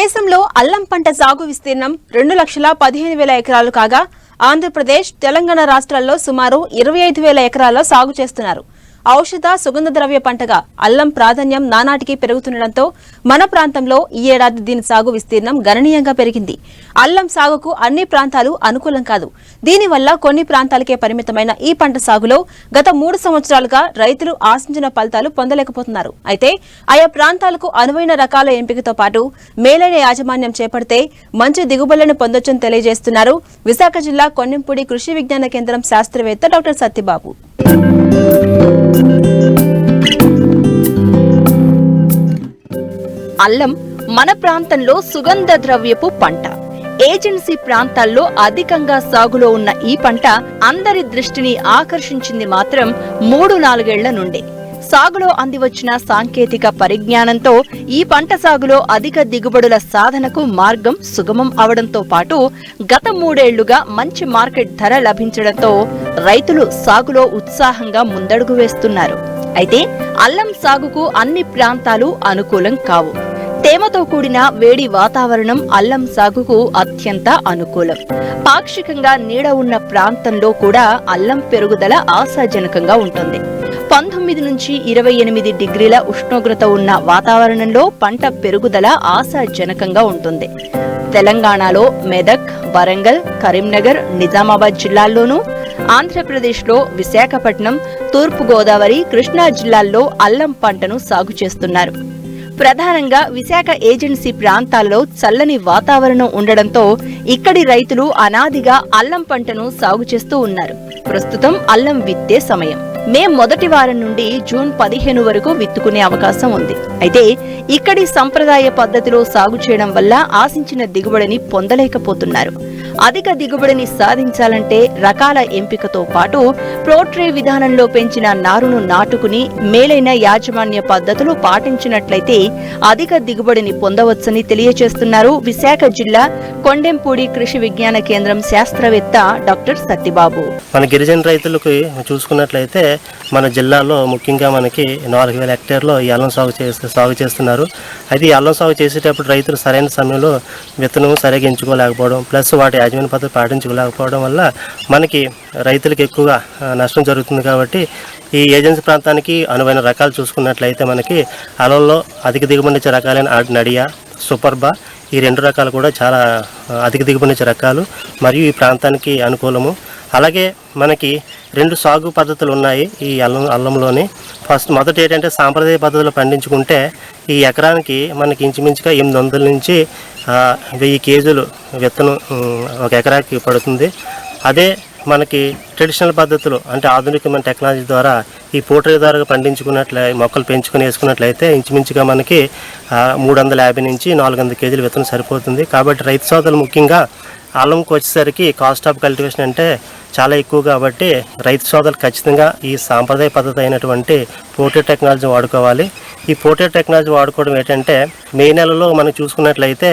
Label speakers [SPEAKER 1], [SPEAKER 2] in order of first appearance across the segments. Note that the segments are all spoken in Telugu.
[SPEAKER 1] దేశంలో అల్లం పంట సాగు విస్తీర్ణం 2,15,000 ఎకరాలు కాగా ఆంధ్రప్రదేశ్, తెలంగాణ రాష్ట్రాల్లో సుమారు 25,000 ఎకరాల్లో సాగు చేస్తున్నారు. ఔషధ, సుగంధ ద్రవ్య పంటగా అల్లం ప్రాధాన్యం నానాటికి పెరుగుతుండటంతో మన ప్రాంతంలో ఈ ఏడాది దీని సాగు విస్తీర్ణం గణనీయంగా పెరిగింది. అల్లం సాగుకు అన్ని ప్రాంతాలు అనుకూలం కాదు. దీనివల్ల కొన్ని ప్రాంతాలకే పరిమితమైన ఈ పంట సాగులో గత 3 సంవత్సరాలుగా రైతులు ఆశించిన ఫలితాలు పొందలేకపోతున్నారు. అయితే ఆయా ప్రాంతాలకు అనువైన రకాల ఎంపికతో పాటు మేలైన యాజమాన్యం చేపడితే మంచి దిగుబడులను పొందొచ్చని తెలియజేస్తున్నారు విశాఖ జిల్లా కొండెంపూడి కృషి విజ్ఞాన కేంద్రం శాస్త్రవేత్త డాక్టర్ సత్యబాబు.
[SPEAKER 2] అల్లం మన ప్రాంతంలో సుగంధ ద్రవ్యపు పంట. ఏజెన్సీ ప్రాంతాల్లో అధికంగా సాగులో ఉన్న ఈ పంట అందరి దృష్టిని ఆకర్షించింది మాత్రం 3-4 ఏళ్ల నుండి. సాగులో అందివచ్చిన సాంకేతిక పరిజ్ఞానంతో ఈ పంట సాగులో అధిక దిగుబడుల సాధనకు మార్గం సుగమం అవడంతో పాటు గత 3 ఏళ్లుగా మంచి మార్కెట్ ధర లభించడంతో రైతులు సాగులో ఉత్సాహంగా ముందడుగు వేస్తున్నారు. అయితే అల్లం సాగుకు అన్ని ప్రాంతాలు అనుకూలం కావు. తేమతో కూడిన వేడి వాతావరణం అల్లం సాగుకు అత్యంత అనుకూలం. పాక్షికంగా నీడ ఉన్న ప్రాంతంలో కూడా అల్లం పెరుగుదల ఆశాజనకంగా ఉంటుంది. 19 నుంచి 28 డిగ్రీల ఉష్ణోగ్రత ఉన్న వాతావరణంలో పంట పెరుగుదల ఆశాజనకంగా ఉంటుంది. తెలంగాణలో మెదక్, వరంగల్, కరీంనగర్, నిజామాబాద్ జిల్లాల్లోనూ, ఆంధ్రప్రదేశ్లో విశాఖపట్నం, తూర్పు గోదావరి, కృష్ణా జిల్లాల్లో అల్లం పంటను సాగు చేస్తున్నారు. ప్రధానంగా విశాఖ ఏజెన్సీ ప్రాంతాల్లో చల్లని వాతావరణం ఉండడంతో ఇక్కడి రైతులు అనాదిగా అల్లం పంటను సాగు చేస్తూ ఉన్నారు. ప్రస్తుతం అల్లం విత్తే సమయం. మే మొదటి వారం నుండి జూన్ 15 వరకు విత్తుకునే అవకాశం ఉంది. అయితే ఇక్కడి సంప్రదాయ పద్ధతిలో సాగు చేయడం వల్ల ఆశించిన దిగుబడిని పొందలేకపోతున్నారు. అధిక దిగుబడిని సాధించాలంటే రకాల ఎంపికతో పాటు ప్రోట్రే విధానంలో పెంచిన నారును నాటుకుని మేలైన యాజమాన్య పద్ధతులు పాటించినట్లయితే అధిక దిగుబడిని పొందవచ్చని తెలియజేస్తున్నారు విశాఖ జిల్లా కొండెంపూడి కృషి విజ్ఞాన కేంద్రం శాస్త్రవేత్త డాక్టర్ సత్యబాబు.
[SPEAKER 3] మన గిరిజన రైతులకు చూసుకున్నట్లయితే మన జిల్లాలో ముఖ్యంగా మనకి 4,000 హెక్టేర్లో ఈ అల్లం సాగు చేస్తున్నారు. అయితే ఈ అల్లం సాగు చేసేటప్పుడు రైతులు సరైన సమయంలో విత్తనం సరిగా ఎంచుకోలేకపోవడం, ప్లస్ వాటి యాజమాన్య పద్ధతి పాటించుకోలేకపోవడం వల్ల మనకి రైతులకు ఎక్కువగా నష్టం జరుగుతుంది. కాబట్టి ఈ ఏజెన్సీ ప్రాంతానికి అనువైన రకాలు చూసుకున్నట్లయితే మనకి అల్లంలో అధిక దిగుబడినిచ్చే రకాలైన నడియా, సూపర్బా, ఈ 2 రకాలు కూడా చాలా అధిక దిగుబడినిచ్చే రకాలు మరియు ఈ ప్రాంతానికి అనుకూలము. అలాగే మనకి 2 సాగు పద్ధతులు ఉన్నాయి ఈ అల్లంలోని. మొదటి ఏంటంటే సాంప్రదాయ పద్ధతిలో పండించుకుంటే ఈ ఎకరానికి మనకి ఇంచుమించుగా 800 నుంచి 1000 కేజీలు విత్తనం ఒక ఎకరాకి పడుతుంది. అదే మనకి ట్రెడిషనల్ పద్ధతులు అంటే ఆధునికమైన టెక్నాలజీ ద్వారా ఈ పోట్రీ ద్వారా మొక్కలు పెంచుకుని వేసుకున్నట్లయితే ఇంచుమించుగా మనకి 350 నుంచి 400 కేజీలు విత్తనం సరిపోతుంది. కాబట్టి రైతు సోదరులు ముఖ్యంగా అల్లంకి వచ్చేసరికి కాస్ట్ ఆఫ్ కల్టివేషన్ అంటే చాలా ఎక్కువ. కాబట్టి రైతు సోదరులు ఖచ్చితంగా ఈ సాంప్రదాయ పద్ధతి అయినటువంటి పోట్రీ టెక్నాలజీ వాడుకోవాలి. ఈ పోట్రీ టెక్నాలజీ వాడుకోవడం ఏంటంటే మే నెలలో మనం చూసుకున్నట్లయితే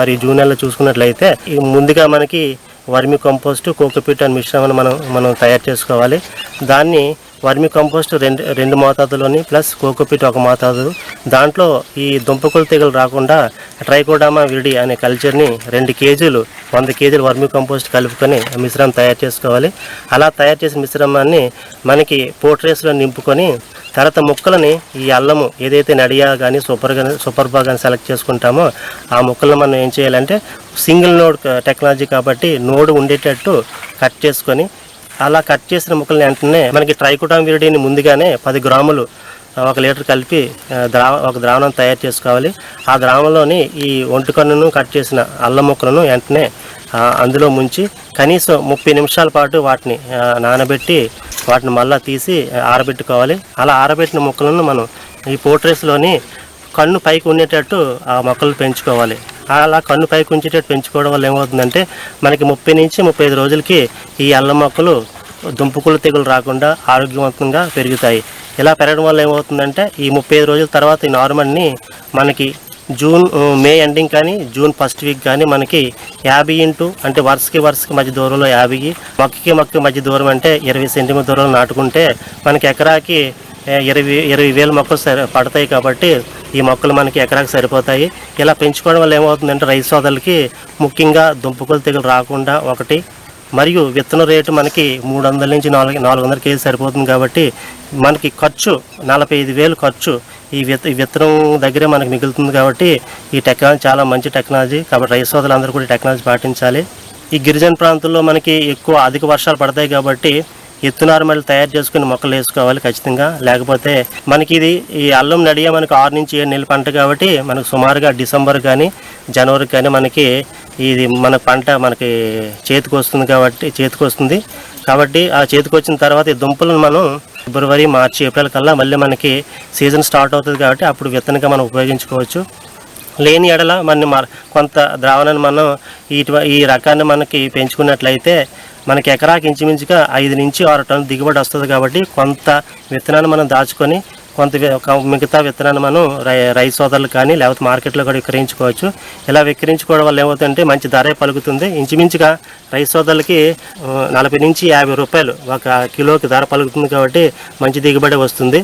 [SPEAKER 3] మరియు జూన్ నెలలో చూసుకున్నట్లయితే ముందుగా మనకి వర్మి కంపోస్ట్, కోకోపీట్ అనే మిశ్రమాన్ని మనం తయారు చేసుకోవాలి. దాన్ని వర్మి కంపోస్ట్ 2 మోతాదులోని ప్లస్ కోకోపీట్ 1 మోతాదు. దాంట్లో ఈ దుంపకులు తెగులు రాకుండా ట్రైకోడర్మా విరిడి అనే కల్చర్ని 2 కేజీలు 100 కేజీలు వర్మి కంపోస్ట్ కలుపుకొని మిశ్రమం తయారు చేసుకోవాలి. అలా తయారు చేసిన మిశ్రమాన్ని మనకి పోట్రేస్లో నింపుకొని తర్వాత మొక్కలని ఈ అల్లము ఏదైతే నడియా కానీ సూపర్బా కానీ సెలెక్ట్ చేసుకుంటామో ఆ మొక్కలను మనం ఏం చేయాలంటే సింగిల్ నోడ్ టెక్నాలజీ కాబట్టి నోడ్ ఉండేటట్టు కట్ చేసుకొని అలా కట్ చేసిన మొక్కలని వెంటనే మనకి ట్రైకోడర్మా విరిడిని ముందుగానే 10 గ్రాములు 1 లీటర్ కలిపి ఒక ద్రావణం తయారు చేసుకోవాలి. ఆ ద్రావణంలోని ఈ ఒంటికన్నును కట్ చేసిన అల్లం మొక్కలను వెంటనే అందులో ముంచి కనీసం 30 నిమిషాల పాటు వాటిని నానబెట్టి వాటిని మళ్ళీ తీసి ఆరబెట్టుకోవాలి. అలా ఆరబెట్టిన మొక్కలను మనం ఈ పోట్రేస్లోని కన్ను పైకి ఉండేటట్టు ఆ మొక్కలు పెంచుకోవాలి. అలా కన్ను పైకి ఉంచేటట్టు పెంచుకోవడం వల్ల ఏమవుతుందంటే మనకి 30 నుంచి 35 రోజులకి ఈ అల్లం మొక్కలు దుంపకులు తెగులు రాకుండా ఆరోగ్యవంతంగా పెరుగుతాయి. ఇలా పెరగడం వల్ల ఏమవుతుందంటే ఈ 35 రోజుల తర్వాత ఈ నార్మల్ని మనకి మే ఎండింగ్ కానీ జూన్ ఫస్ట్ వీక్ కానీ మనకి 50 ఇంటూ అంటే వరుసకి మధ్య దూరంలో 50, మొక్కకి మధ్య దూరం అంటే 20 సెంటీమీటర్ దూరంలో నాటుకుంటే మనకి ఎకరాకి 20,000 మొక్కలు పడతాయి. కాబట్టి ఈ మొక్కలు మనకి ఎకరాకు సరిపోతాయి. ఇలా పెంచుకోవడం వల్ల ఏమవుతుందంటే రైతు సోదరులకి ముఖ్యంగా దుంపకులు తెగులు రాకుండా ఒకటి, మరియు విత్తనం రేటు మనకి 300 నుంచి 400 కేజీ సరిపోతుంది. కాబట్టి మనకి ఖర్చు 45,000 ఖర్చు ఈ విత్తనం దగ్గరే మనకి మిగులుతుంది. కాబట్టి ఈ టెక్నాలజీ చాలా మంచి టెక్నాలజీ. కాబట్టి రైతు సోదరులందరూ కూడా టెక్నాలజీ పాటించాలి. ఈ గిరిజన ప్రాంతంలో మనకి ఎక్కువ అధిక వర్షాలు పడతాయి కాబట్టి ఎత్తునారు మళ్ళీ తయారు చేసుకుని మొక్కలు వేసుకోవాలి ఖచ్చితంగా. లేకపోతే మనకి ఇది ఈ అల్లం నడియ మనకి 6 నుంచి 7 నెలల పంట కాబట్టి మనకు సుమారుగా డిసెంబర్ కానీ జనవరి కానీ మనకి ఇది మన పంట మనకి చేతికి వస్తుంది. కాబట్టి ఆ చేతికి వచ్చిన తర్వాత ఈ దుంపలను మనం ఫిబ్రవరి, మార్చి, ఏప్రిల్ కల్లా మళ్ళీ మనకి సీజన్ స్టార్ట్ అవుతుంది. కాబట్టి అప్పుడు విత్తనంగా మనం ఉపయోగించుకోవచ్చు. లేని ఎడల కొంత ద్రావణాన్ని మనం ఈ రకాన్ని మనకి పెంచుకున్నట్లయితే మనకి ఎకరాకి ఇంచుమించుగా 5 నుంచి 6 టన్నుల దిగుబడి వస్తుంది. కాబట్టి కొంత విత్తనాన్ని మనం దాచుకొని మిగతా విత్తనాన్ని మనం రైతు సోదరులు కానీ లేకపోతే మార్కెట్లో కూడా విక్రయించుకోవచ్చు. ఇలా విక్రయించుకోవడం వల్ల ఏమవుతుందంటే మంచి ధరే పలుకుతుంది. ఇంచుమించుగా రైతు సోదరులకి 40 నుంచి 50 రూపాయలు ఒక కిలోకి ధర పలుకుతుంది. కాబట్టి మంచి దిగుబడి వస్తుంది.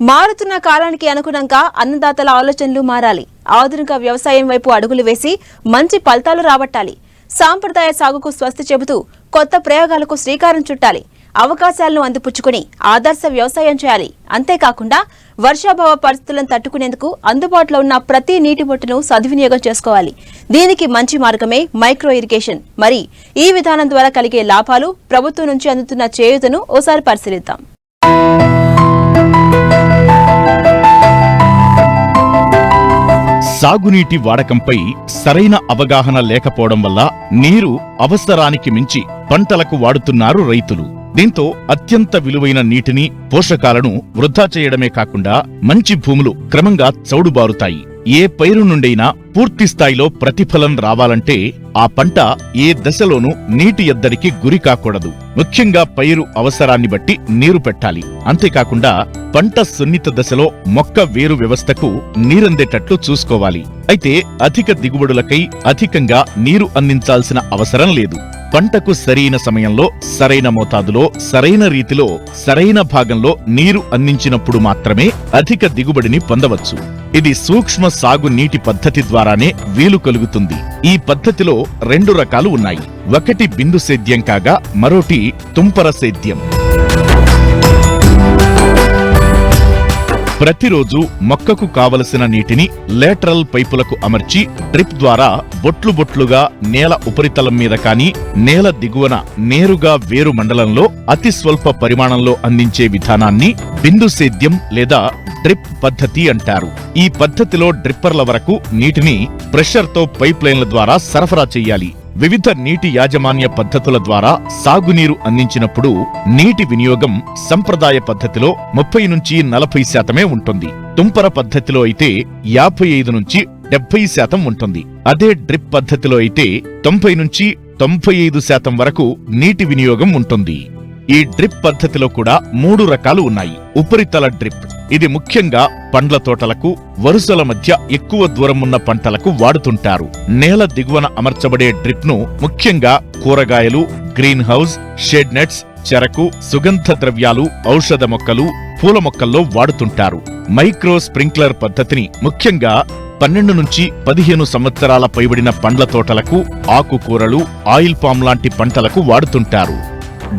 [SPEAKER 1] మారుతున్న కాలానికి అనుగుణంగా అన్నదాతల ఆలోచనలు మారాలి. ఆధునిక వ్యవసాయం వైపు అడుగులు వేసి మంచి ఫలితాలు రాబట్టాలి. సాంప్రదాయ సాగుకు స్వస్తి చెబుతూ కొత్త ప్రయోగాలకు శ్రీకారం చుట్టాలి. అవకాశాలను అందిపుచ్చుకుని ఆదర్శ వ్యవసాయం చేయాలి. అంతేకాకుండా వర్షాభావ పరిస్థితులను తట్టుకునేందుకు అందుబాటులో ఉన్న ప్రతి నీటి బొట్టును సద్వినియోగం చేసుకోవాలి. దీనికి మంచి మార్గమే మైక్రో ఇరిగేషన్. మరి ఈ విధానం ద్వారా కలిగే లాభాలు, ప్రభుత్వం నుంచి అందుతున్న చేయూతను ఓసారి పరిశీలిద్దాం.
[SPEAKER 4] సాగునీటి వాడకంపై సరైన అవగాహన లేకపోవడం వల్ల నీరు అవసరానికి మించి పంటలకు వాడుతున్నారు రైతులు. దీంతో అత్యంత విలువైన నీటిని, పోషకాలను వృధా చేయడమే కాకుండా మంచి భూములు క్రమంగా చౌడుబారుతాయి. ఏ పైరు నుండైనా పూర్తి స్థాయిలో ప్రతిఫలం రావాలంటే ఆ పంట ఏ దశలోనూ నీటి ఎద్దడికి గురి కాకూడదు. ముఖ్యంగా పైరు అవసరాన్ని బట్టి నీరు పెట్టాలి. అంతేకాకుండా పంట సున్నిత దశలో మొక్క వేరు వ్యవస్థకు నీరందేటట్లు చూసుకోవాలి. అయితే అధిక దిగుబడులకై అధికంగా నీరు అందించాల్సిన అవసరం లేదు. పంటకు సరైన సమయంలో, సరైన మోతాదులో, సరైన రీతిలో, సరైన భాగంలో నీరు అందించినప్పుడు మాత్రమే అధిక దిగుబడిని పొందవచ్చు. ఇది సూక్ష్మ సాగు నీటి పద్ధతి ద్వారానే వీలు కలుగుతుంది. ఈ పద్ధతిలో 2 రకాలు ఉన్నాయి. ఒకటి బిందు సేద్యం కాగా మరోటి తుంపర సేద్యం. ప్రతిరోజు మొక్కకు కావలసిన నీటిని లేటరల్ పైపులకు అమర్చి డ్రిప్ ద్వారా బొట్లు బొట్లుగా నేల ఉపరితలం మీద కానీ, నేల దిగువన నేరుగా వేరు మండలంలో అతి స్వల్ప పరిమాణంలో అందించే విధానాన్ని బిందు సేద్యం లేదా డ్రిప్ పద్ధతి అంటారు. ఈ పద్ధతిలో డ్రిప్పర్ల వరకు నీటిని ప్రెషర్తో పైప్ లైన్ల ద్వారా సరఫరా చెయ్యాలి. వివిధ నీటి యాజమాన్య పద్ధతుల ద్వారా సాగునీరు అందించినప్పుడు నీటి వినియోగం సంప్రదాయ పద్ధతిలో 30 నుంచి 40% ఉంటుంది. తుంపర పద్ధతిలో అయితే 55 నుంచి 70% ఉంటుంది. అదే డ్రిప్ పద్ధతిలో అయితే 90 నుంచి 95% వరకు నీటి వినియోగం ఉంటుంది. ఈ డ్రిప్ పద్ధతిలో కూడా 3 రకాలు ఉన్నాయి. ఉపరితల డ్రిప్. ఇది ముఖ్యంగా పండ్ల తోటలకు, వరుసల మధ్య ఎక్కువ దూరం ఉన్న పంటలకు వాడుతుంటారు. నేల దిగువన అమర్చబడే డ్రిప్ ను ముఖ్యంగా కూరగాయలు, గ్రీన్ హౌస్, షెడ్ నెట్స్, చెరకు, సుగంధ ద్రవ్యాలు, ఔషధ మొక్కలు, పూల మొక్కల్లో వాడుతుంటారు. మైక్రో స్ప్రింక్లర్ పద్ధతిని ముఖ్యంగా 12 నుంచి 15 సంవత్సరాల పైబడిన పండ్ల తోటలకు, ఆకుకూరలు, ఆయిల్ పామ్ లాంటి పంటలకు వాడుతుంటారు.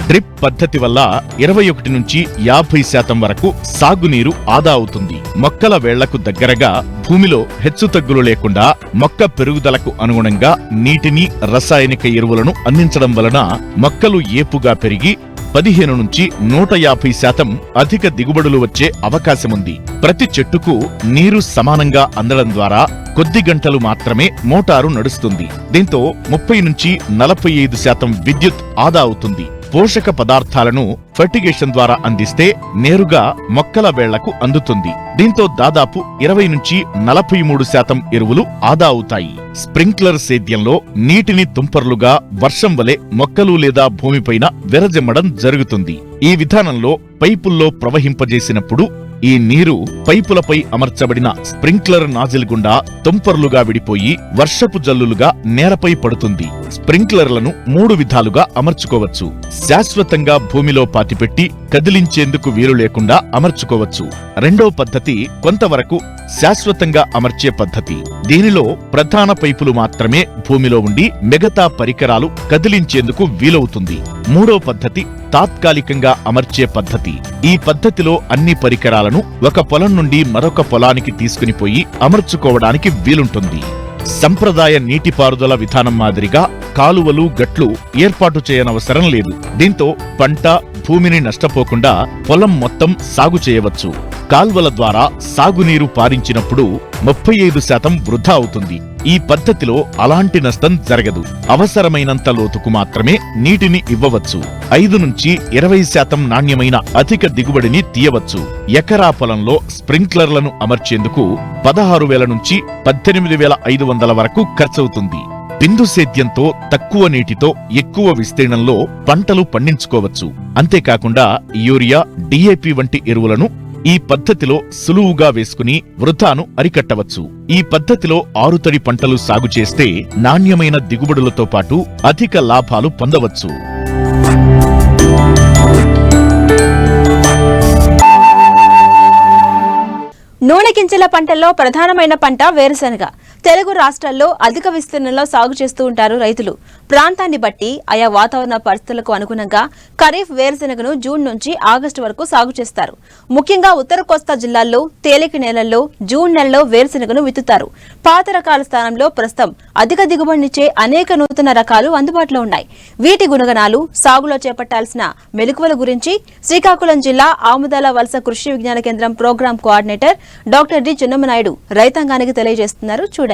[SPEAKER 4] డ్రిప్ పద్ధతి వల్ల 21 నుంచి 50% వరకు సాగునీరు ఆదా అవుతుంది. మొక్కల వేళ్లకు దగ్గరగా భూమిలో హెచ్చుతగ్గులు లేకుండా మొక్క పెరుగుదలకు అనుగుణంగా నీటిని, రసాయనిక ఎరువులను అందించడం వలన మొక్కలు ఏపుగా పెరిగి 15 నుంచి 150% అధిక దిగుబడులు వచ్చే అవకాశముంది. ప్రతి చెట్టుకు నీరు సమానంగా అందడం ద్వారా కొద్ది గంటలు మాత్రమే మోటారు నడుస్తుంది. దీంతో 30 నుంచి 45% విద్యుత్ ఆదా అవుతుంది. పోషక పదార్థాలను ఫర్టిగేషన్ ద్వారా అందిస్తే నేరుగా మొక్కల వేళ్లకు అందుతుంది. దీంతో దాదాపు 20 నుంచి 43% ఎరువులు ఆదా అవుతాయి. స్ప్రింక్లర్ సేద్యంలో నీటిని తుంపర్లుగా వర్షం వలె మొక్కలు లేదా భూమిపైన విరజిమ్మడం జరుగుతుంది. ఈ విధానంలో పైపుల్లో ప్రవహింపజేసినప్పుడు ఈ నీరు పైపులపై అమర్చబడిన స్ప్రింక్లర్ నాజిల్ గుండా తుంపర్లుగా విడిపోయి వర్షపు జల్లులుగా నేలపై పడుతుంది. స్ప్రింక్లర్లను 3 విధాలుగా అమర్చుకోవచ్చు. శాశ్వతంగా భూమిలో పాతిపెట్టి కదిలించేందుకు వీలు లేకుండా అమర్చుకోవచ్చు. రెండో పద్ధతి కొంతవరకు శాశ్వతంగా అమర్చే పద్ధతి. దీనిలో ప్రధాన పైపులు మాత్రమే భూమిలో ఉండి మిగతా పరికరాలు కదిలించేందుకు వీలవుతుంది. మూడో పద్ధతి తాత్కాలికంగా అమర్చే పద్ధతి. ఈ పద్ధతిలో అన్ని పరికరాలను ఒక పొలం నుండి మరొక పొలానికి తీసుకునిపోయి అమర్చుకోవడానికి వీలుంటుంది. సంప్రదాయ నీటిపారుదల విధానం మాదిరిగా కాలువలు, గట్లు ఏర్పాటు చేయనవసరం లేదు. దీంతో పంట, భూమిని నష్టపోకుండా పొలం మొత్తం సాగు చేయవచ్చు. కాల్వల ద్వారా సాగునీరు పారించినప్పుడు 35% వృధా అవుతుంది. ఈ పద్ధతిలో అలాంటి నష్టం జరగదు. అవసరమైనంత లోతుకు మాత్రమే నీటిని ఇవ్వవచ్చు. 5 నుంచి 20% నాణ్యమైన అధిక దిగుబడిని తీయవచ్చు. ఎకరా పొలంలో స్ప్రింక్లర్లను అమర్చేందుకు 16,000 నుంచి 18,500 వరకు ఖర్చవుతుంది. బిందు సేద్యంతో తక్కువ నీటితో ఎక్కువ విస్తీర్ణంలో పంటలు పండించుకోవచ్చు. అంతేకాకుండా యూరియా, DAP వంటి ఎరువులను ఈ పద్ధతిలో సులువుగా వేసుకుని వృధాను అరికట్టవచ్చు. ఈ పద్ధతిలో ఆరుతడి పంటలు సాగు చేస్తే నాణ్యమైన దిగుబడులతో పాటు అధిక లాభాలు పొందవచ్చు.
[SPEAKER 1] నూనె గింజల పంటల్లో ప్రధానమైన పంట వేరుశనగ. తెలుగు రాష్ట్రాల్లో అధిక విస్తీర్ణంలో సాగు చేస్తూ ఉంటారు రైతులు. ప్రాంతాన్ని బట్టి ఆయా వాతావరణ పరిస్థితులకు అనుగుణంగా ఖరీఫ్ వేరుశనగను జూన్ నుంచి ఆగస్టు వరకు సాగు చేస్తారు. ముఖ్యంగా ఉత్తర కోస్తా జిల్లాల్లో తేలిక నేలల్లో జూన్ నెలలో వేరుశనగను విత్తుతారు. పాత రకాల స్థానంలో ప్రస్తుతం అధిక దిగుబడినిచ్చే అనేక నూతన రకాలు అందుబాటులో ఉన్నాయి. వీటి గుణగణాలు, సాగులో చేపట్టాల్సిన మెలకువల గురించి శ్రీకాకుళం జిల్లా ఆముదాల వలస Krishi Vigyan Kendra programme coordinator doctor D Chinnamanaidu రైతాంగానికి తెలియజేస్తున్నారు. చూడండి.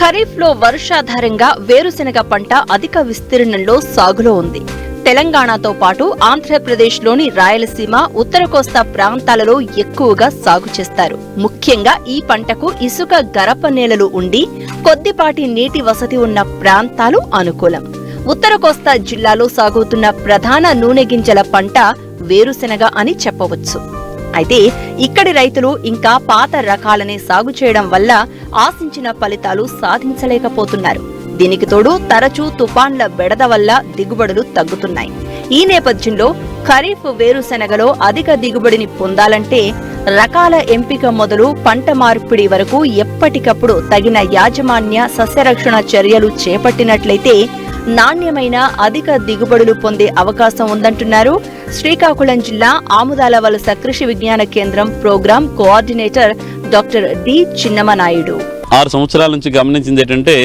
[SPEAKER 2] ఖరీఫ్ లో వర్షాధారంగా వేరుశెనగ పంట అధిక విస్తీర్ణంలో సాగులో ఉంది. తెలంగాణతో పాటు ఆంధ్రప్రదేశ్లోని రాయలసీమ, ఉత్తర కోస్తా ప్రాంతాలలో ఎక్కువగా సాగు చేస్తారు. ముఖ్యంగా ఈ పంటకు ఇసుక గరప నేలలు ఉండి కొద్దిపాటి నీటి వసతి ఉన్న ప్రాంతాలు అనుకూలం. ఉత్తర కోస్తా జిల్లాలో సాగుతున్న ప్రధాన నూనె గింజల పంట వేరుశెనగ అని చెప్పవచ్చు. అయితే ఇక్కడి రైతులు ఇంకా పాత రకాలనే సాగు చేయడం వల్ల ఆశించిన ఫలితాలు సాధించలేకపోతున్నారు. దీనికి తోడు తరచూ తుఫాన్ల బెడద వల్ల దిగుబడులు తగ్గుతున్నాయి. ఈ నేపథ్యంలో ఖరీఫ్ వేరుశెనగలో అధిక దిగుబడిని పొందాలంటే రకాల ఎంపిక మొదలు పంట మార్పిడి వరకు ఎప్పటికప్పుడు తగిన యాజమాన్య సస్యరక్షణ చర్యలు చేపట్టినట్లయితే నాణ్యమైన అధిక దిగుబడులు పొందే అవకాశం ఉందంటున్నారు శ్రీకాకుళం జిల్లా ఆముదాల వలస Krishi Vigyan Kendra programme coordinator doctor D Chinnamanaidu.
[SPEAKER 5] 6 సంవత్సరాల నుంచి గమనించింది ఏంటంటే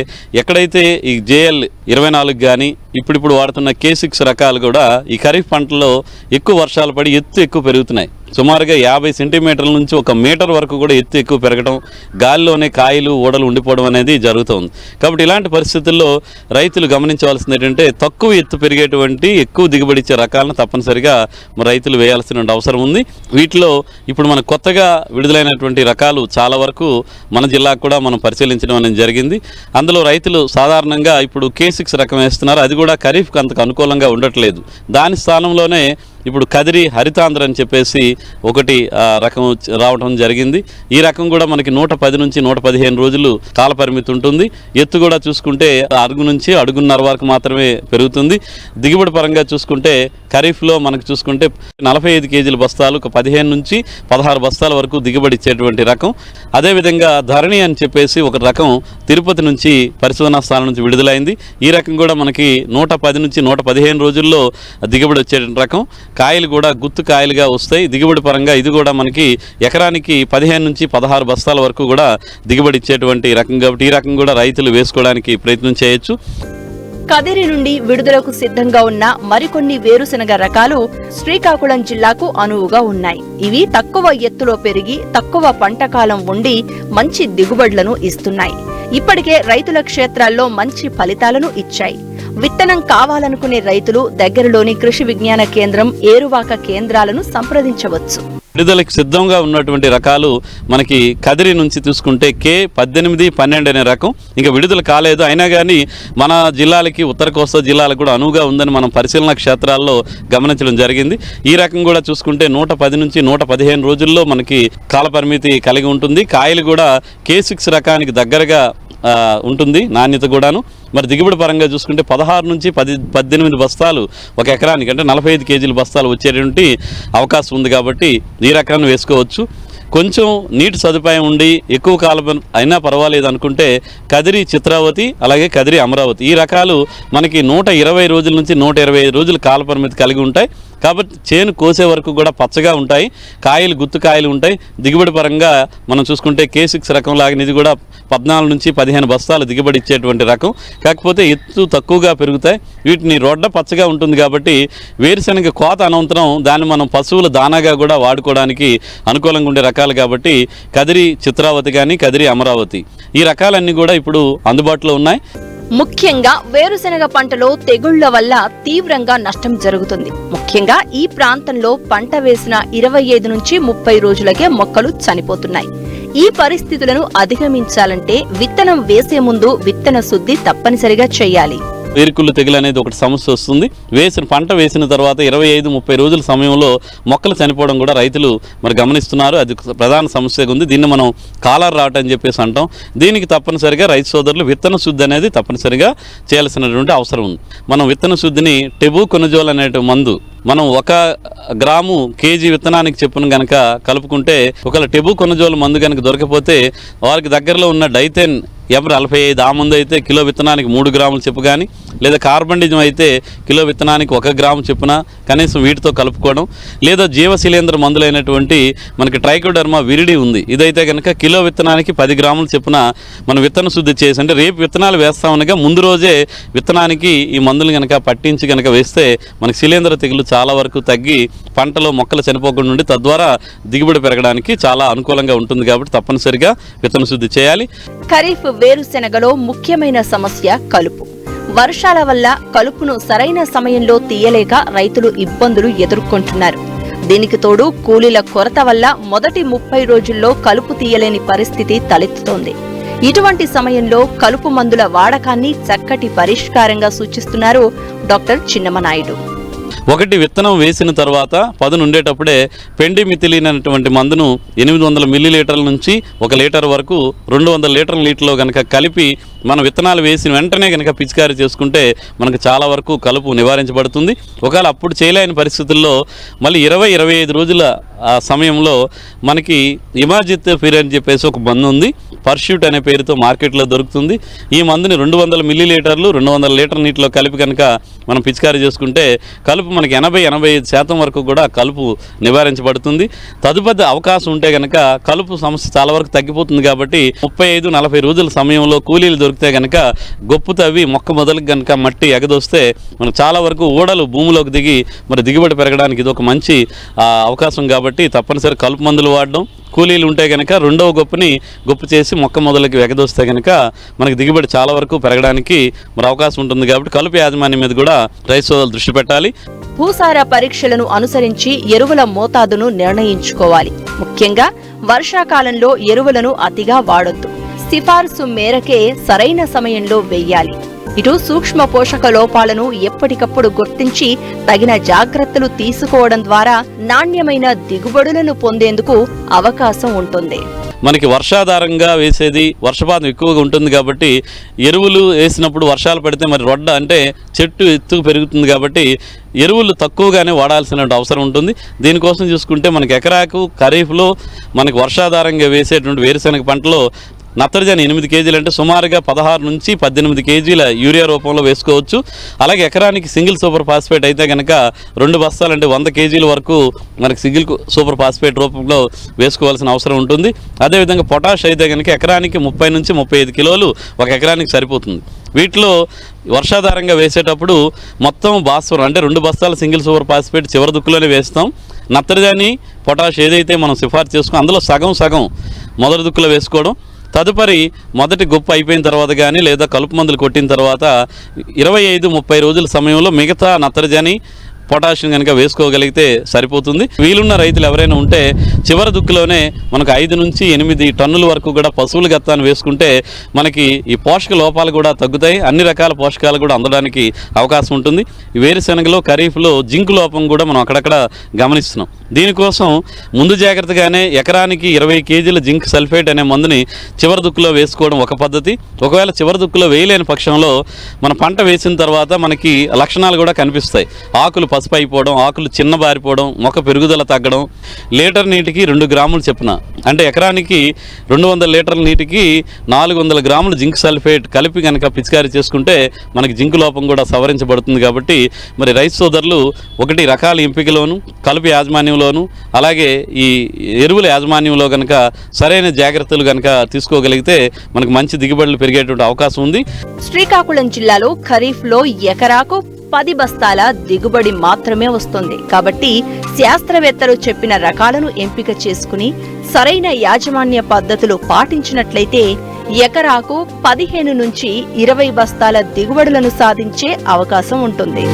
[SPEAKER 5] ఎక్కడైతే ఈ JL 24 కానీ ఇప్పుడు వాడుతున్న K6 రకాలు కూడా ఈ ఖరీఫ్ పంటలో ఎక్కువ వర్షాలు పడి ఎత్తు ఎక్కువ పెరుగుతున్నాయి. సుమారుగా 50 సెంటీమీటర్ల నుంచి 1 మీటర్ వరకు కూడా ఎత్తు ఎక్కువ పెరగడం, గాలిలోనే కాయలు ఊడలు ఉండిపోవడం అనేది జరుగుతుంది. కాబట్టి ఇలాంటి పరిస్థితుల్లో రైతులు గమనించవలసింది ఏంటంటే తక్కువ ఎత్తు పెరిగేటువంటి ఎక్కువ దిగుబడి ఇచ్చే రకాలను తప్పనిసరిగా రైతులు వేయాల్సిన అవసరం ఉంది. వీటిలో ఇప్పుడు మన కొత్తగా విడుదలైనటువంటి రకాలు చాలా వరకు మన జిల్లాకు కూడా మనం పరిశీలించడం అనేది జరిగింది. అందులో రైతులు సాధారణంగా ఇప్పుడు K6 రకం వేస్తున్నారు. అది కూడా ఖరీఫ్కి అంతకు అనుకూలంగా ఉండట్లేదు. దాని స్థానంలోనే ఇప్పుడు కదిరి హరితాంధ్ర అని చెప్పేసి ఒకటి రకం రావడం జరిగింది. ఈ రకం కూడా మనకి 110 నుంచి 115 రోజులు కాల పరిమితి ఉంటుంది. ఎత్తు కూడా చూసుకుంటే అడుగు నుంచి 1.5 వరకు మాత్రమే పెరుగుతుంది. దిగుబడి పరంగా చూసుకుంటే ఖరీఫ్లో మనకు చూసుకుంటే 45 కేజీల బస్తాలు 15 నుంచి 16 బస్తాల వరకు దిగుబడి ఇచ్చేటువంటి రకం. అదేవిధంగా ధరణి అని చెప్పేసి ఒక రకం తిరుపతి నుంచి పరిశోధనా స్థానం నుంచి విడుదలైంది. ఈ రకం కూడా మనకి 110 నుంచి 115 రోజుల్లో దిగుబడి వచ్చేటువంటి రకం. కాయలు కూడా గుత్తు కాయలుగా వస్తాయి. దిగుబడి పరంగా ఇది కూడా మనకి ఎకరానికి 15 నుంచి 16 బస్తాల వరకు కూడా దిగుబడి ఇచ్చేటువంటి రకం. కాబట్టి ఈ రకం కూడా రైతులు వేసుకోవడానికి ప్రయత్నం చేయొచ్చు.
[SPEAKER 2] కదిరి నుండి విడుదలకు సిద్ధంగా ఉన్న మరికొన్ని వేరుశెనగ రకాలు శ్రీకాకుళం జిల్లాకు అనువుగా ఉన్నాయి. ఇవి తక్కువ ఎత్తులో పెరిగి తక్కువ పంట కాలం ఉండి మంచి దిగుబడులను ఇస్తున్నాయి. ఇప్పటికే రైతుల క్షేత్రాల్లో మంచి ఫలితాలను ఇచ్చాయి. విత్తనం కావాలనుకునే రైతులు దగ్గరలోని కృషి విజ్ఞాన కేంద్రం, ఏరువాక కేంద్రాలను సంప్రదించవచ్చు.
[SPEAKER 5] విడుదలకి సిద్ధంగా ఉన్నటువంటి రకాలు మనకి కదిరి నుంచి చూసుకుంటే K18, 12 అనే రకం ఇంకా విడుదల కాలేదు. అయినా కానీ మన జిల్లాలకి, ఉత్తర కోస్తా జిల్లాలకు కూడా అనువుగా ఉందని మనం పరిశీలన క్షేత్రాల్లో గమనించడం జరిగింది. ఈ రకం కూడా చూసుకుంటే 110 నుంచి 115 రోజుల్లో మనకి కాలపరిమితి కలిగి ఉంటుంది. కాయలు కూడా K6 రకానికి దగ్గరగా ఉంటుంది, నాణ్యత కూడాను. మరి దిగుబడి పరంగా చూసుకుంటే 16 నుంచి 18 బస్తాలు ఒక ఎకరానికి, అంటే 45 కేజీల బస్తాలు వచ్చేటువంటి అవకాశం ఉంది. కాబట్టి ఈ రకాన్ని వేసుకోవచ్చు. కొంచెం నీటి సదుపాయం ఉండి ఎక్కువ కాలం అయినా పర్వాలేదు అనుకుంటే కదిరి చిత్రావతి, అలాగే కదిరి అమరావతి ఈ రకాలు మనకి 120 రోజుల నుంచి 125 రోజుల కాలపరిమితి కలిగి ఉంటాయి. కాబట్టి చేను కోసే వరకు కూడా పచ్చగా ఉంటాయి, కాయలు గుత్తు కాయలు ఉంటాయి. దిగుబడి పరంగా మనం చూసుకుంటే K6 రకం లాగా ఇది కూడా 14 నుంచి 15 బస్తాలు దిగుబడి ఇచ్చేటువంటి రకం. కాకపోతే ఎత్తు తక్కువగా పెరుగుతాయి. వీటిని రొడ్డ పచ్చగా ఉంటుంది కాబట్టి వేరుశనగ కోత అనంతరం దాన్ని మనం పశువుల దానాగా కూడా వాడుకోవడానికి అనుకూలంగా ఉండే రకాలు. కాబట్టి కదిరి చిత్రావతి కానీ కదిరి అమరావతి ఈ రకాలన్నీ కూడా ఇప్పుడు అందుబాటులో ఉన్నాయి.
[SPEAKER 2] ముఖ్యంగా వేరుశెనగ పంటలో తెగుళ్ల వల్ల తీవ్రంగా నష్టం జరుగుతుంది. ముఖ్యంగా ఈ ప్రాంతంలో పంట వేసిన 25 నుంచి 30 రోజులకే మొక్కలు చనిపోతున్నాయి. ఈ పరిస్థితులను అధిగమించాలంటే విత్తనం వేసే ముందు విత్తన శుద్ధి తప్పనిసరిగా చేయాలి.
[SPEAKER 5] వేరుకుళ్ళు తెగులు అనేది ఒకటి సమస్య వస్తుంది. పంట వేసిన తర్వాత 25-30 రోజుల సమయంలో మొక్కలు చనిపోవడం కూడా రైతులు మరి గమనిస్తున్నారు. అది ప్రధాన సమస్యగా ఉంది. దీన్ని మనం కాలర్ రావటం అని చెప్పేసి అంటాం. దీనికి తప్పనిసరిగా రైతు సోదరులు విత్తన శుద్ధి అనేది తప్పనిసరిగా చేయాల్సినటువంటి అవసరం ఉంది. మనం విత్తన శుద్ధిని టెబుకొనజోల్ అనే మందు మనం 1 గ్రాము కేజీ విత్తనానికి చెప్పును గనక కలుపుకుంటే, ఒకవేళ టెబుకొనజోల్ మందు కనుక దొరకపోతే వారికి దగ్గరలో ఉన్న డైథెన్ M45 ఆ మందు అయితే కిలో విత్తనానికి 3 గ్రాములు చెప్పు కానీ, లేదా కార్బండిజం అయితే కిలో విత్తనానికి 1 గ్రాము చెప్పున కనీసం వీటితో కలుపుకోవడం, లేదా జీవశిలేంద్ర మందులైనటువంటి మనకి ట్రైకోడర్మా విరిడి ఉంది, ఇదైతే కనుక కిలో విత్తనానికి 10 గ్రాములు చెప్పున మనం విత్తన శుద్ధి చేసి, అంటే రేపు విత్తనాలు వేస్తామనగా ముందు రోజే విత్తనానికి ఈ మందులు కనుక పట్టించి కనుక వేస్తే మనకి శిలేంద్ర తెగులు చాలా వరకు తగ్గి పంటలో మొక్కలు చనిపోకుండా ఉండి తద్వారా దిగుబడి పెరగడానికి చాలా అనుకూలంగా ఉంటుంది. కాబట్టి తప్పనిసరిగా విత్తన శుద్ధి చేయాలి.
[SPEAKER 2] ఖరీఫ్ వేరుశెనగలో ముఖ్యమైన సమస్య కలుపు. వర్షాల వల్ల కలుపును సరైన సమయంలో తీయలేక రైతులు ఇబ్బందులు ఎదుర్కొంటున్నారు. దీనికి తోడు కూలీల కొరత వల్ల మొదటి 30 రోజుల్లో కలుపు తీయలేని పరిస్థితి తలెత్తుతోంది. ఇటువంటి సమయంలో కలుపు మందుల వాడకాన్ని చక్కటి పరిష్కారంగా సూచిస్తున్నారు డాక్టర్ చిన్నమనాయుడు.
[SPEAKER 5] ఒకటి, విత్తనం వేసిన తర్వాత పదును ఉండేటప్పుడే పెండిమిథిలిన్ అనేటువంటి మందును 800 మిల్లీలీటర్ల నుంచి 1 లీటర్ వరకు 200 లీటర్ల నీటిలో కనుక కలిపి మనం విత్తనాలు వేసిన వెంటనే కనుక పిచికారీ చేసుకుంటే మనకు చాలా వరకు కలుపు నివారించబడుతుంది. ఒకవేళ అప్పుడు చేయలేని పరిస్థితుల్లో మళ్ళీ 20-25 రోజుల సమయంలో మనకి ఇమాజిత్ అని చెప్పేసి ఒక మందు ఉంది, పర్ష్యూట్ అనే పేరుతో మార్కెట్లో దొరుకుతుంది. ఈ మందుని 200 మిల్లీలీటర్లు 200 లీటర్ నీటిలో కలిపి కనుక మనం పిచికారీ చేసుకుంటే కలుపు మనకి 80-85% వరకు కూడా కలుపు నివారించబడుతుంది. తదుపరి అవకాశం ఉంటే కనుక కలుపు సమస్య చాలా వరకు తగ్గిపోతుంది. కాబట్టి 35-40 రోజుల సమయంలో కూలీలు దొరికితే కనుక గొప్పు తవ్వి మొక్క మొదలుకి కనుక మట్టి ఎగదొస్తే మనకు చాలా వరకు ఊడలు భూమిలోకి దిగి మరి దిగుబడి పెరగడానికి ఇది ఒక మంచి అవకాశం. కాబట్టి తప్పనిసరి కలుపు మందులు వాడడం, కూలీలు ఉంటే కనుక రెండవ గొప్పు చేసి మొక్క మొదలకి ఎగదొస్తే కనుక మనకి దిగుబడి చాలా వరకు పెరగడానికి మరి అవకాశం ఉంటుంది. కాబట్టి కలుపు యాజమాన్యం మీద కూడా రైతు సోదరులు దృష్టి పెట్టాలి.
[SPEAKER 2] భూసార పరీక్షలను అనుసరించి ఎరువుల మోతాదును నిర్ణయించుకోవాలి. ముఖ్యంగా వర్షాకాలంలో ఎరువులను అతిగా వాడొద్దు. సిఫార్సు మేరకే సరైన సమయంలో వెయ్యాలి. ఇటు సూక్ష్మ పోషక లోపాలను ఎప్పటికప్పుడు గుర్తించి తగిన జాగ్రత్తలు తీసుకోవడం ద్వారా నాణ్యమైన దిగుబడులను పొందేందుకు అవకాశం ఉంటుంది.
[SPEAKER 5] మనకి వర్షాధారంగా వేసేది, వర్షపాతం ఎక్కువగా ఉంటుంది కాబట్టి ఎరువులు వేసినప్పుడు వర్షాలు పడితే మరి రొడ్డ అంటే చెట్టు ఎత్తుకు పెరుగుతుంది. కాబట్టి ఎరువులు తక్కువగానే వాడాల్సిన అవసరం ఉంటుంది. దీనికోసం చూసుకుంటే మనకి ఎకరాకు ఖరీఫ్లో మనకి వర్షాధారంగా వేసేటువంటి వేరుశెనగ పంటలో నత్రజని 8 కేజీలు అంటే సుమారుగా 16 నుంచి 18 కేజీల యూరియా రూపంలో వేసుకోవచ్చు. అలాగే ఎకరానికి సింగిల్ సూపర్ ఫాస్ఫేట్ అయితే కనుక 2 బస్తాలు అంటే 100 కేజీల వరకు మనకి సింగిల్ సూపర్ ఫాస్ఫేట్ రూపంలో వేసుకోవాల్సిన అవసరం ఉంటుంది. అదేవిధంగా పొటాష్ అయితే కనుక ఎకరానికి 30 నుంచి 35 కిలోలు ఒక ఎకరానికి సరిపోతుంది. వీటిలో వర్షాధారంగా వేసేటప్పుడు మొత్తం భాస్వరం అంటే 2 బస్తాల సింగిల్ సూపర్ ఫాస్ఫేట్ చివరి దుక్కులోనే వేస్తాం. నత్రజని పొటాష్ ఏదైతే మనం సిఫార్సు చేసుకుని అందులో సగం మొదటి దుక్కులో వేసుకోవడం, తదుపరి మొదటి గుప్ప అయిపోయిన తర్వాత కానీ లేదా కలుపు మందులు కొట్టిన తర్వాత 25-30 రోజుల సమయంలో మిగతా నత్రజని పొటాషియం కనుక వేసుకోగలిగితే సరిపోతుంది. వీలున్న రైతులు ఎవరైనా ఉంటే చివరి దుక్కులోనే మనకు 5 నుంచి 8 టన్నుల వరకు కూడా పశువుల గత్తాన్ని వేసుకుంటే మనకి ఈ పోషక లోపాలు కూడా తగ్గుతాయి, అన్ని రకాల పోషకాలు కూడా అందడానికి అవకాశం ఉంటుంది. ఈ వేరుశెనగలో ఖరీఫ్లో జింక్ లోపం కూడా మనం అక్కడక్కడ గమనిస్తున్నాం. దీనికోసం ముందు జాగ్రత్తగానే ఎకరానికి 20 కేజీల జింక్ సల్ఫేట్ అనే మందుని చివరి దుక్కులో వేసుకోవడం ఒక పద్ధతి. ఒకవేళ చివరి దుక్కులో వేయలేని పక్షంలో మన పంట వేసిన తర్వాత మనకి లక్షణాలు కూడా కనిపిస్తాయి. ఆకులు పసుపు అయిపోవడం, ఆకులు చిన్న బారిపోవడం, మొక్క పెరుగుదల తగ్గడం. లీటర్ నీటికి 2 గ్రాములు చెప్పున, అంటే ఎకరానికి 200 లీటర్ల నీటికి 400 గ్రాములు జింక్ సల్ఫేట్ కలిపి కనుక పిచికారీ చేసుకుంటే మనకి జింక్ లోపం కూడా సవరించబడుతుంది. కాబట్టి మరి రైతు సోదరులు ఒకటి రకాల ఎంపికలోను, కలుపు యాజమాన్యంలోను, అలాగే ఈ ఎరువుల యాజమాన్యంలో కనుక సరైన జాగ్రత్తలు కనుక తీసుకోగలిగితే మనకు మంచి దిగుబడులు పెరిగేటువంటి అవకాశం ఉంది.
[SPEAKER 2] శ్రీకాకుళం జిల్లాలో ఖరీఫ్లో ఎకరాకు 10 బస్తాల దిగుబడి మాత్రమే వస్తుంది. కాబట్టి శాస్త్రవేత్తలు చెప్పిన రకాలను ఎంపిక చేసుకుని సరైన యాజమాన్య పద్ధతులు పాటించినట్లయితే ఎకరాకు 15 నుంచి 20 బస్తాల దిగుబడులను సాధించే అవకాశం ఉంటుంది.